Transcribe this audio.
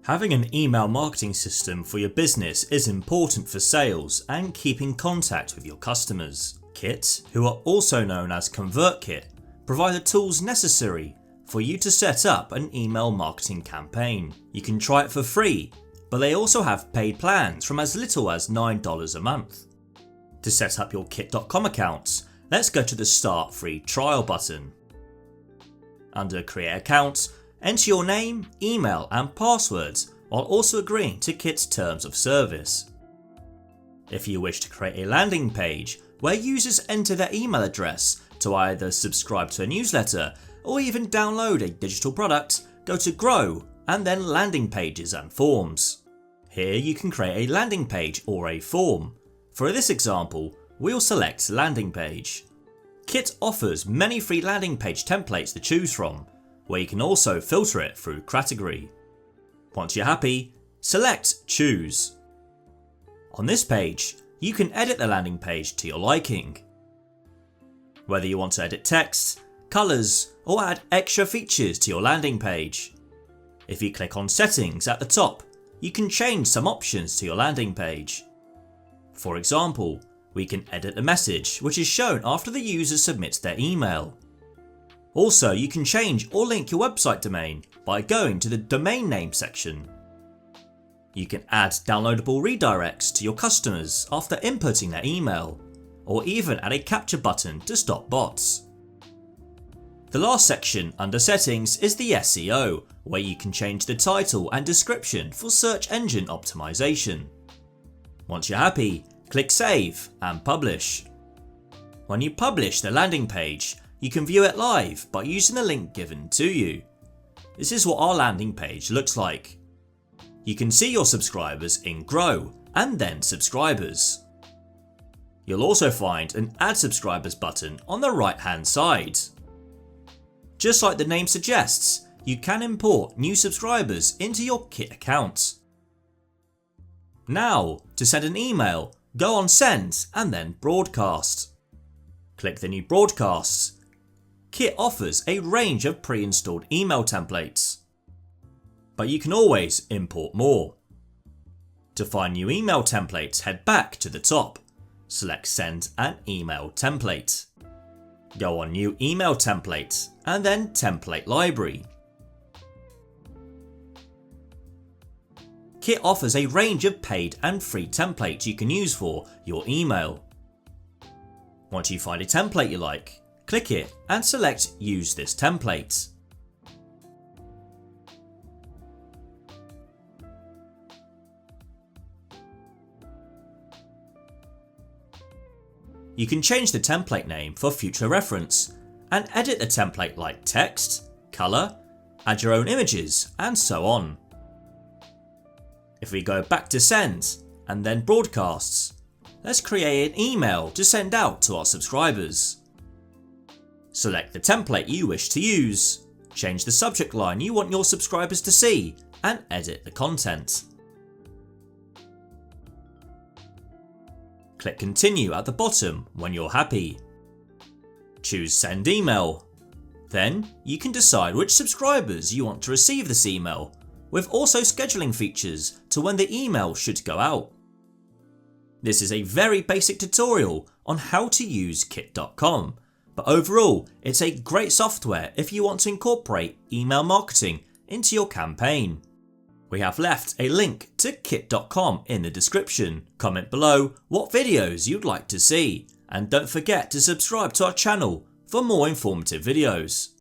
Having an email marketing system for your business is important for sales and keeping contact with your customers. Kit, who are also known as ConvertKit, provide the tools necessary for you to set up an email marketing campaign. You can try it for free, but they also have paid plans from as little as $9 a month. To set up your Kit.com account, let's go to the Start Free Trial button. Under Create Account, enter your name, email and passwords while also agreeing to Kit's terms of service. If you wish to create a landing page where users enter their email address to either subscribe to a newsletter or even download a digital product, go to Grow and then Landing Pages and Forms. Here you can create a landing page or a form. For this example, we'll select Landing Page. Kit offers many free landing page templates to choose from, where you can also filter it through category. Once you're happy, select Choose. On this page, you can edit the landing page to your liking. Whether you want to edit text, colours, or add extra features to your landing page. If you click on Settings at the top, you can change some options to your landing page. For example, we can edit the message which is shown after the user submits their email. Also, you can change or link your website domain by going to the domain name section. You can add downloadable redirects to your customers after inputting their email, or even add a capture button to stop bots. The last section under Settings is the SEO, where you can change the title and description for search engine optimization. Once you're happy, click Save and Publish. When you publish the landing page, you can view it live by using the link given to you. This is what our landing page looks like. You can see your subscribers in Grow and then Subscribers. You'll also find an Add Subscribers button on the right hand side. Just like the name suggests, you can import new subscribers into your Kit account. Now, to send an email, go on Send and then Broadcast. Click the new Broadcasts. Kit offers a range of pre-installed email templates, but you can always import more. To find new email templates, head back to the top, select Send an Email Template. Go on New Email Template and then Template Library. Kit offers a range of paid and free templates you can use for your email. Once you find a template you like, click it and select Use this template. You can change the template name for future reference and edit the template like text, colour, add your own images and so on. If we go back to Send and then Broadcasts, let's create an email to send out to our subscribers. Select the template you wish to use, change the subject line you want your subscribers to see and edit the content. Click Continue at the bottom when you're happy. Choose Send Email. Then you can decide which subscribers you want to receive this email, with also scheduling features to when the email should go out. This is a very basic tutorial on how to use Kit.com, but overall it's a great software if you want to incorporate email marketing into your campaign. We have left a link to Kit.com in the description. Comment below what videos you'd like to see, and don't forget to subscribe to our channel for more informative videos.